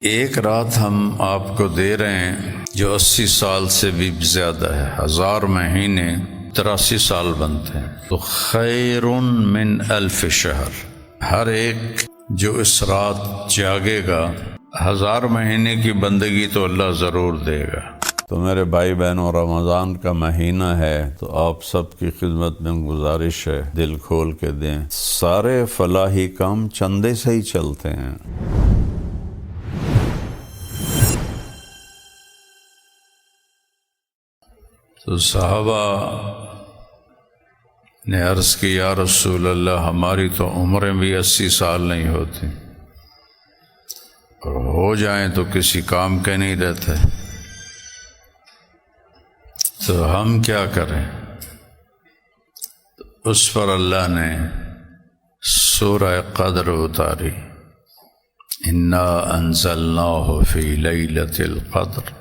ایک رات ہم آپ کو دے رہے ہیں جو 80 سال سے بھی زیادہ ہے، 1000 مہینے 83 سال بنتے ہیں، تو خیر من 1000 شہر۔ ہر ایک جو اس رات جاگے گا 1000 مہینے کی بندگی تو اللہ ضرور دے گا۔ تو میرے بھائی بہنوں، رمضان کا مہینہ ہے تو آپ سب کی خدمت میں گزارش ہے، دل کھول کے دیں۔ سارے فلاحی کام چندے سے ہی چلتے ہیں۔ تو صحابہ نے عرض کی، یا رسول اللہ، ہماری تو عمریں بھی 80 سال نہیں ہوتی، اور ہو جائیں تو کسی کام کے نہیں رہتے، تو ہم کیا کریں؟ اس پر اللہ نے سورہ قدر اتاری، انا انزلناہ فی لیلۃ القدر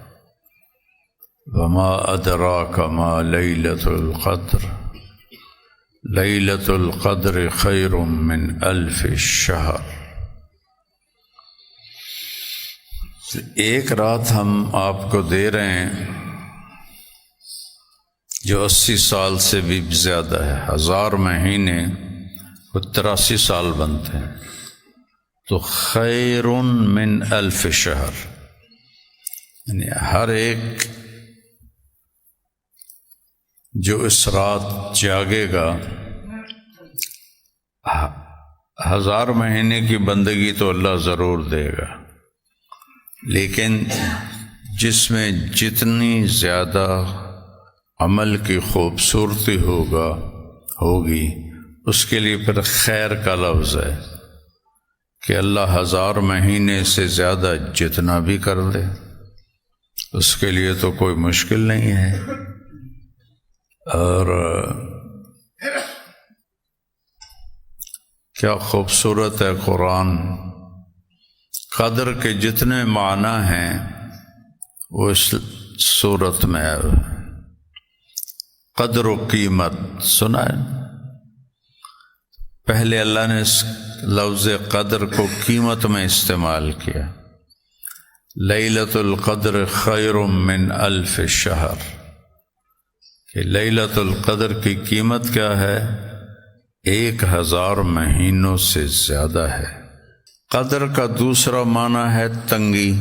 وما ادراک ما لیلۃ القدر لیلۃ القدر خیر من 1000 شہر۔ ایک رات ہم آپ کو دے رہے ہیں جو 80 سال سے بھی زیادہ ہے، 1000 مہینے 83 سال بنتے ہیں، تو خیر من 1000 شہر، یعنی ہر ایک جو اس رات جاگے گا 1000 مہینے کی بندگی تو اللہ ضرور دے گا، لیکن جس میں جتنی زیادہ عمل کی خوبصورتی ہوگی اس کے لیے پھر خیر کا لفظ ہے کہ اللہ 1000 مہینے سے زیادہ جتنا بھی کر دے اس کے لیے تو کوئی مشکل نہیں ہے۔ اور کیا خوبصورت ہے قرآن، قدر کے جتنے معنی ہیں وہ اس صورت میں ہے۔ قدر و قیمت سنا ہے، پہلے اللہ نے اس لفظ قدر کو قیمت میں استعمال کیا، لیلۃ القدر خیر من 1000 شہر، کہ لیلۃ القدر کی قیمت کیا ہے؟ 1000 مہینوں سے زیادہ ہے۔ قدر کا دوسرا معنی ہے تنگی،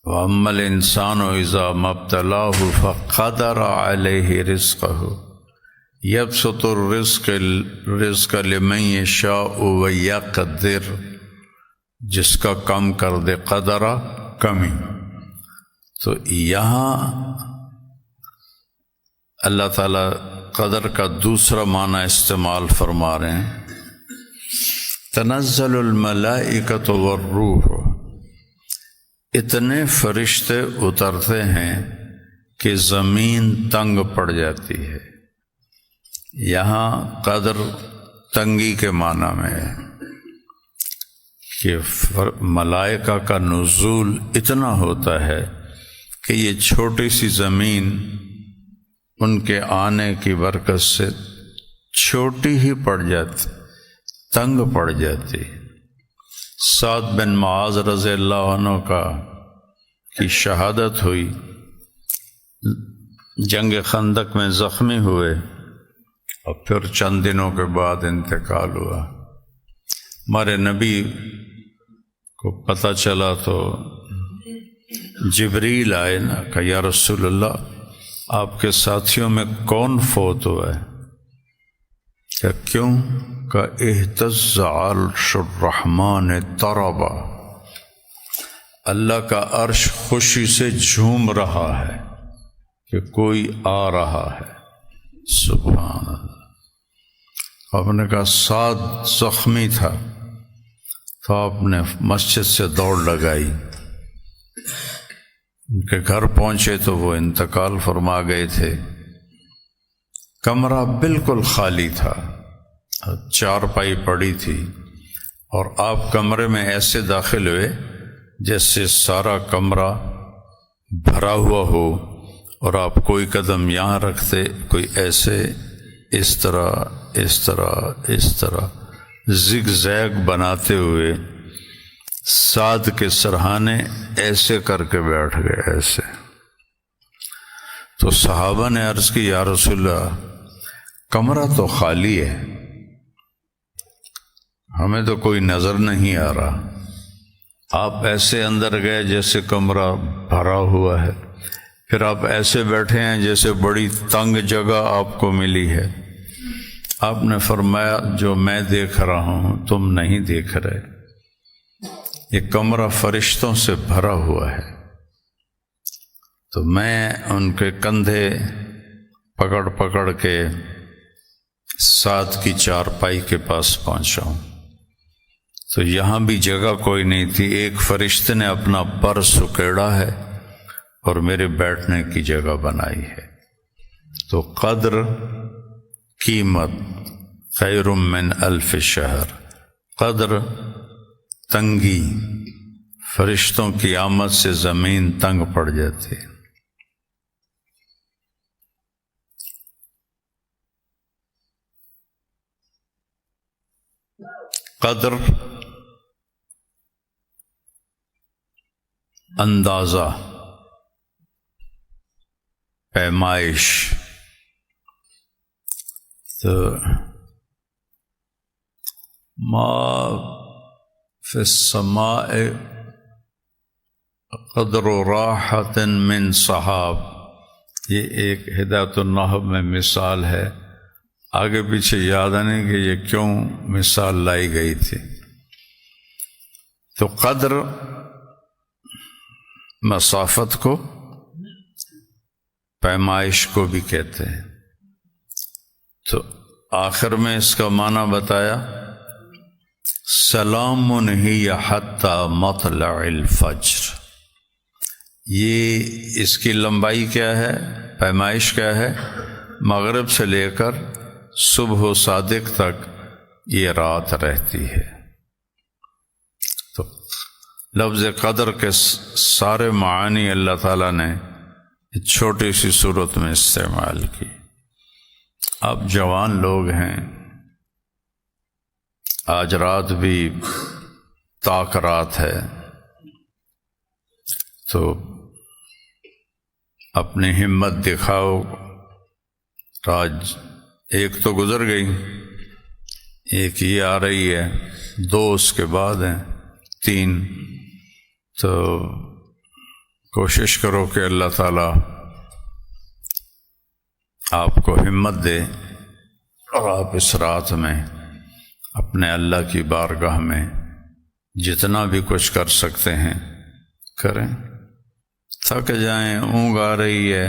وَأَمَّا الْإِنسَانُ إِذَا مَا ابْتَلَاهُ فَقَدَرَ عَلَيْهِ رِزْقَهُ يَبْسُطُ الرِّزْقَ لِمَن يَشَاءُ وَيَقْدِرُ، جس کا کم کر دے قدرہ کمی۔ تو یہاں اللہ تعالیٰ قدر کا دوسرا معنی استعمال فرما رہے ہیں، تنزل الملائکۃ والروح، اتنے فرشتے اترتے ہیں کہ زمین تنگ پڑ جاتی ہے۔ یہاں قدر تنگی کے معنی میں ہے کہ ملائکہ کا نزول اتنا ہوتا ہے کہ یہ چھوٹی سی زمین ان کے آنے کی برکت سے چھوٹی ہی پڑ جاتی، تنگ پڑ جاتی۔ سعد بن معاذ رضی اللہ عنہ کی شہادت ہوئی، جنگ خندق میں زخمی ہوئے اور پھر چند دنوں کے بعد انتقال ہوا۔ ہمارے نبی کو پتہ چلا تو جبریل آئے نا، کہ یا رسول اللہ، آپ کے ساتھیوں میں کون فوت ہوا ہے؟ کہ کیوں؟ کہ اہتز عرش الرحمن طربا، اللہ کا عرش خوشی سے جھوم رہا ہے کہ کوئی آ رہا ہے۔ سبحان اللہ۔ آپ نے کہا سعد زخمی تھا، تو آپ نے مسجد سے دوڑ لگائی، ان کے گھر پہنچے تو وہ انتقال فرما گئے تھے۔ کمرہ بالکل خالی تھا، چارپائی پڑی تھی، اور آپ کمرے میں ایسے داخل ہوئے جیسے سارا کمرہ بھرا ہوا ہو، اور آپ کوئی قدم یہاں رکھتے، کوئی ایسے، اس طرح، اس طرح، اس طرح، زگ زیگ بناتے ہوئے سعد کے سرہانے ایسے کر کے بیٹھ گئے، ایسے۔ تو صحابہ نے عرض کی یا رسول اللہ کمرہ تو خالی ہے، ہمیں تو کوئی نظر نہیں آ رہا، آپ ایسے اندر گئے جیسے کمرہ بھرا ہوا ہے، پھر آپ ایسے بیٹھے ہیں جیسے بڑی تنگ جگہ آپ کو ملی ہے۔ آپ نے فرمایا جو میں دیکھ رہا ہوں تم نہیں دیکھ رہے، یہ کمرہ فرشتوں سے بھرا ہوا ہے۔ تو میں ان کے کندھے پکڑ پکڑ کے سعد کی چارپائی کے پاس پہنچا ہوں، تو یہاں بھی جگہ کوئی نہیں تھی، ایک فرشتے نے اپنا پر سکیڑا ہے اور میرے بیٹھنے کی جگہ بنائی ہے۔ تو قدر، قیمت خیر من الف شہر، قدر تنگی، فرشتوں کی آمد سے زمین تنگ پڑ جاتی۔ قدر اندازہ، پیمائش۔ تو ما فی السماء قدر راحت من صحاب، یہ ایک ہدایت النحو میں مثال ہے، آگے پیچھے یاد آنے کہ یہ کیوں مثال لائی گئی تھی۔ تو قدر مسافت کو، پیمائش کو بھی کہتے ہیں۔ تو آخر میں اس کا معنی بتایا سلام ہی حتی مطلع الفجر، یہ اس کی لمبائی کیا ہے، پیمائش کیا ہے، مغرب سے لے کر صبح و صادق تک یہ رات رہتی ہے۔ تو لفظ قدر کے سارے معانی اللہ تعالیٰ نے چھوٹی سی صورت میں استعمال کی۔ آپ جوان لوگ ہیں، آج رات بھی تاک رات ہے، تو اپنی ہمت دکھاؤ۔ آج ایک تو گزر گئی، ایک یہ آ رہی ہے، 2 اس کے بعد ہیں، 3۔ تو کوشش کرو کہ اللہ تعالیٰ آپ کو ہمت دے اور آپ اس رات میں اپنے اللہ کی بارگاہ میں جتنا بھی کچھ کر سکتے ہیں کریں۔ تھک جائیں، اونگ آ رہی ہے،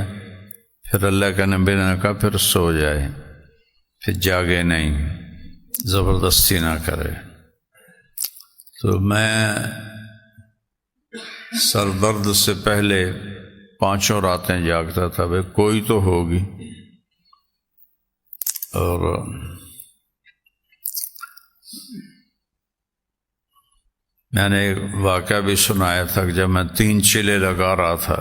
پھر اللہ کے نبی نے کہا پھر سو جائے، پھر جاگے نہیں، زبردستی نہ کرے۔ تو میں سر درد سے پہلے 5 راتیں جاگتا تھا، بھئی کوئی تو ہوگی۔ اور میں نے ایک واقعہ بھی سنایا تھا کہ جب میں 3 چلے لگا رہا تھا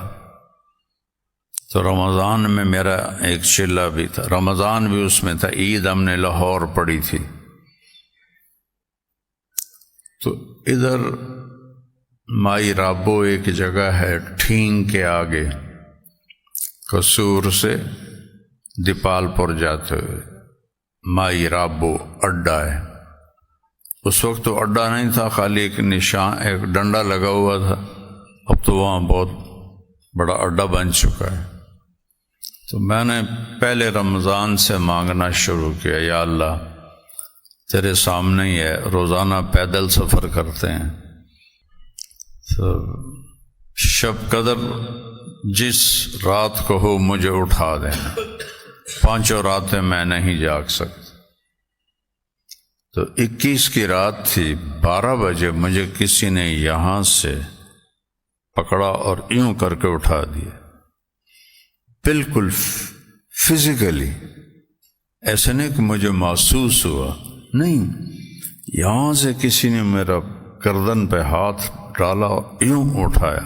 تو رمضان میں میرا ایک چلہ بھی تھا، رمضان بھی اس میں تھا، عید ہم نے لاہور پڑھی تھی۔ تو ادھر مائی رابو ایک جگہ ہے ٹھینگ کے آگے، قصور سے دیپال پور جاتے ہوئے مائی رابو اڈا ہے۔ اس وقت تو اڈا نہیں تھا، خالی ایک نشان، ایک ڈنڈا لگا ہوا تھا، اب تو وہاں بہت بڑا اڈا بن چکا ہے۔ تو میں نے پہلے رمضان سے مانگنا شروع کیا، یا اللہ تیرے سامنے ہی ہے، روزانہ پیدل سفر کرتے ہیں، تو شب قدر جس رات کو ہو مجھے اٹھا دینا، 5 راتیں میں نہیں جاگ سکتا۔ تو 21 کی رات تھی، 12 بجے مجھے کسی نے یہاں سے پکڑا اور یوں کر کے اٹھا دیا، بالکل فزیکلی، ایسا نہیں کہ مجھے محسوس ہوا، نہیں، یہاں سے کسی نے میرا گردن پہ ہاتھ ڈالا اور یوں اٹھایا۔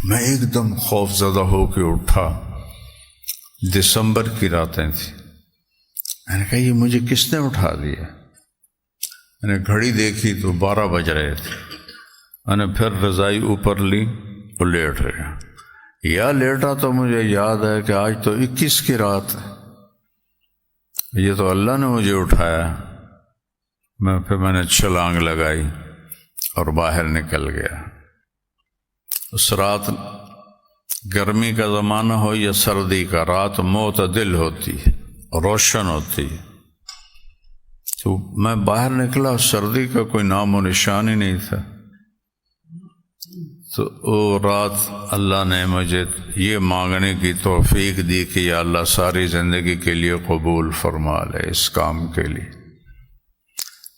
میں ایک دم خوف زدہ ہو کے اٹھا، دسمبر کی راتیں تھیں۔ میں نے کہا یہ مجھے کس نے اٹھا دیا؟ میں نے گھڑی دیکھی تو 12 بج رہے تھے. میں نے پھر رضائی اوپر لی تو لیٹ رہے. یا لیٹا تو مجھے یاد ہے کہ آج تو 21 کی رات ہے، یہ تو اللہ نے مجھے اٹھایا. میں نے چھلانگ لگائی اور باہر نکل گیا. اس رات گرمی کا زمانہ ہو یا سردی کا، رات معتدل ہوتی ہے، روشن ہوتی ہے. تو میں باہر نکلا، سردی کا کوئی نام و نشان ہی نہیں تھا. تو وہ رات اللہ نے مجھے یہ مانگنے کی توفیق دی کہ یا اللہ ساری زندگی کے لیے قبول فرما لے اس کام کے لیے.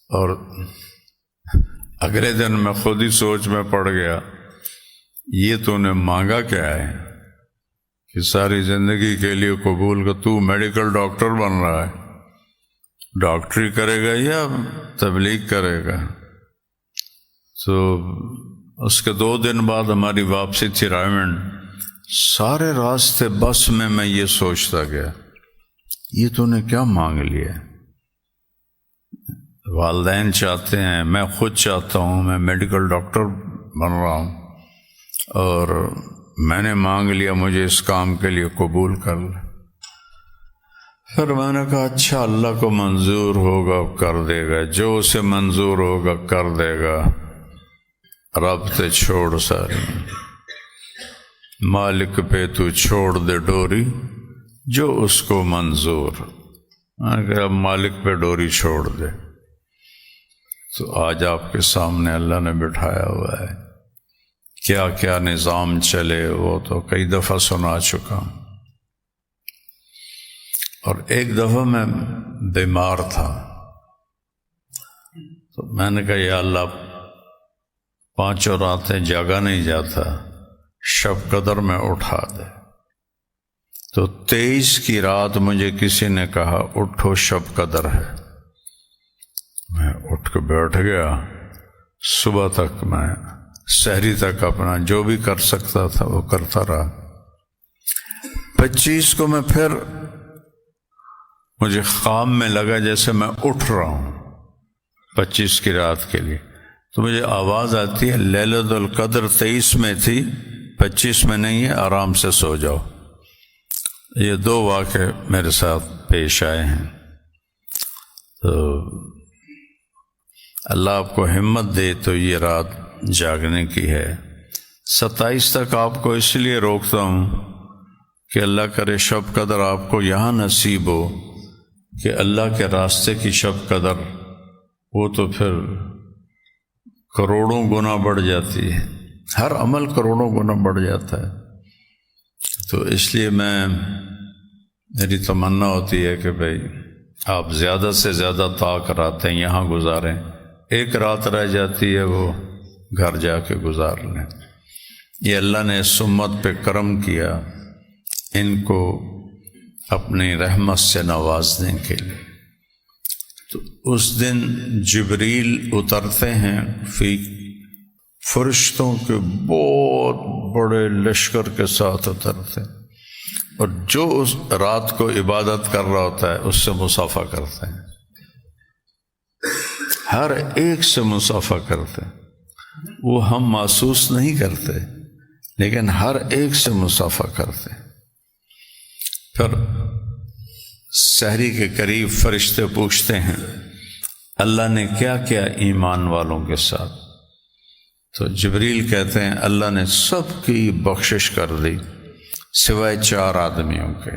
اور اگلے دن میں خود ہی سوچ میں پڑ گیا، یہ تو نے مانگا کیا ہے کہ ساری زندگی کے لیے قبول کا؟ تو میڈیکل ڈاکٹر بن رہا ہے، ڈاکٹری کرے گا یا تبلیغ کرے گا؟ تو اس کے 2 دن بعد ہماری واپسی تھی رائمنڈ. سارے راستے بس میں یہ سوچتا گیا، یہ تو نے کیا مانگ لیا؟ والدین چاہتے ہیں، میں خود چاہتا ہوں، میں میڈیکل ڈاکٹر بن رہا ہوں، اور میں نے مانگ لیا مجھے اس کام کے لیے قبول کر لے. پھر میں نے کہا اچھا اللہ کو منظور ہوگا کر دے گا، جو اسے منظور ہوگا کر دے گا. رب تے چھوڑ ساری، مالک پہ تو چھوڑ دے ڈوری، جو اس کو منظور. میں نے کہا مالک پہ ڈوری چھوڑ دے. تو آج آپ کے سامنے اللہ نے بٹھایا ہوا ہے. کیا کیا نظام چلے وہ تو کئی دفعہ سنا چکا ہوں. اور ایک دفعہ میں بیمار تھا تو میں نے کہا یا اللہ 5 راتیں جاگا نہیں جاتا، شب قدر میں اٹھا دے. تو 23 کی رات مجھے کسی نے کہا اٹھو شب قدر ہے. میں اٹھ کے بیٹھ گیا. صبح تک میں سحری تک اپنا جو بھی کر سکتا تھا وہ کرتا رہا. 25 کو میں پھر مجھے خواب میں لگا جیسے میں اٹھ رہا ہوں 25 کی رات کے لیے. تو مجھے آواز آتی ہے لیلۃ القدر 23 میں تھی، 25 میں نہیں ہے، آرام سے سو جاؤ. یہ 2 واقعے میرے ساتھ پیش آئے ہیں. تو اللہ آپ کو ہمت دے تو یہ رات جاگنے کی ہے. 27 تک آپ کو اس لیے روکتا ہوں کہ اللہ کرے شب قدر آپ کو یہاں نصیب ہو کہ اللہ کے راستے کی شب قدر وہ تو پھر کروڑوں گنا بڑھ جاتی ہے، ہر عمل کروڑوں گنا بڑھ جاتا ہے. تو اس لیے میری تمنا ہوتی ہے کہ بھئی آپ زیادہ سے زیادہ طاق راتیں یہاں گزاریں. 1 رات رہ جاتی ہے وہ گھر جا کے گزار لیں. یہ اللہ نے اس امت پہ کرم کیا ان کو اپنی رحمت سے نوازنے کے لیے. تو اس دن جبریل اترتے ہیں فی فرشتوں کے بہت بڑے لشکر کے ساتھ اترتے ہیں، اور جو اس رات کو عبادت کر رہا ہوتا ہے اس سے مصافحہ کرتے ہیں. ہر ایک سے مصافحہ کرتے ہیں. وہ ہم محسوس نہیں کرتے لیکن ہر ایک سے مصافحہ کرتے ہیں. پھر سحری کے قریب فرشتے پوچھتے ہیں اللہ نے کیا کیا ایمان والوں کے ساتھ؟ تو جبریل کہتے ہیں اللہ نے سب کی بخشش کر دی سوائے 4 آدمیوں کے.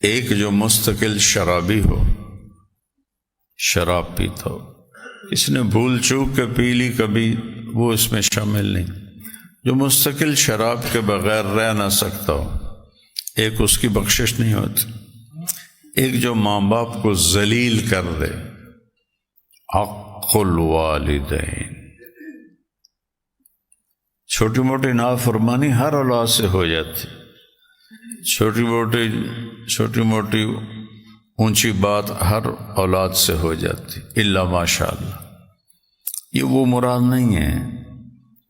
ایک جو مستقل شرابی ہو، شراب پیتا ہو، اس نے بھول چوک کے پی لی کبھی، وہ اس میں شامل نہیں. جو مستقل شراب کے بغیر رہ نہ سکتا ہو، ایک اس کی بخشش نہیں ہوتی. ایک جو ماں باپ کو ذلیل کر دے، حق الوالدین. چھوٹی موٹی نافرمانی ہر اولاد سے ہو جاتی، چھوٹی موٹی اونچی بات ہر اولاد سے ہو جاتی الا ماشاء اللہ. یہ وہ مراد نہیں ہے،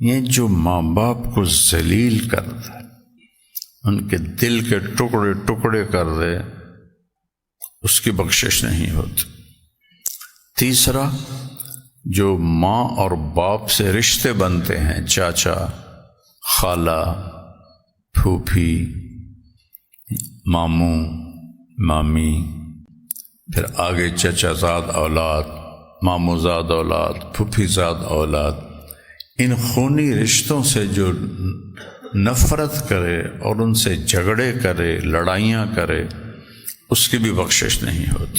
یہ جو ماں باپ کو ذلیل کر دے، ان کے دل کے ٹکڑے ٹکڑے کر دے، اس کی بخشش نہیں ہوتی. تیسرا، جو ماں اور باپ سے رشتے بنتے ہیں، چاچا، خالہ، پھوپھی، ماموں، مامی، پھر آگے چچا زاد اولاد، ماموں زاد اولاد، پھوپھی زاد اولاد، ان خونی رشتوں سے جو نفرت کرے اور ان سے جھگڑے کرے، لڑائیاں کرے، اس کی بھی بخشش نہیں ہوتی۔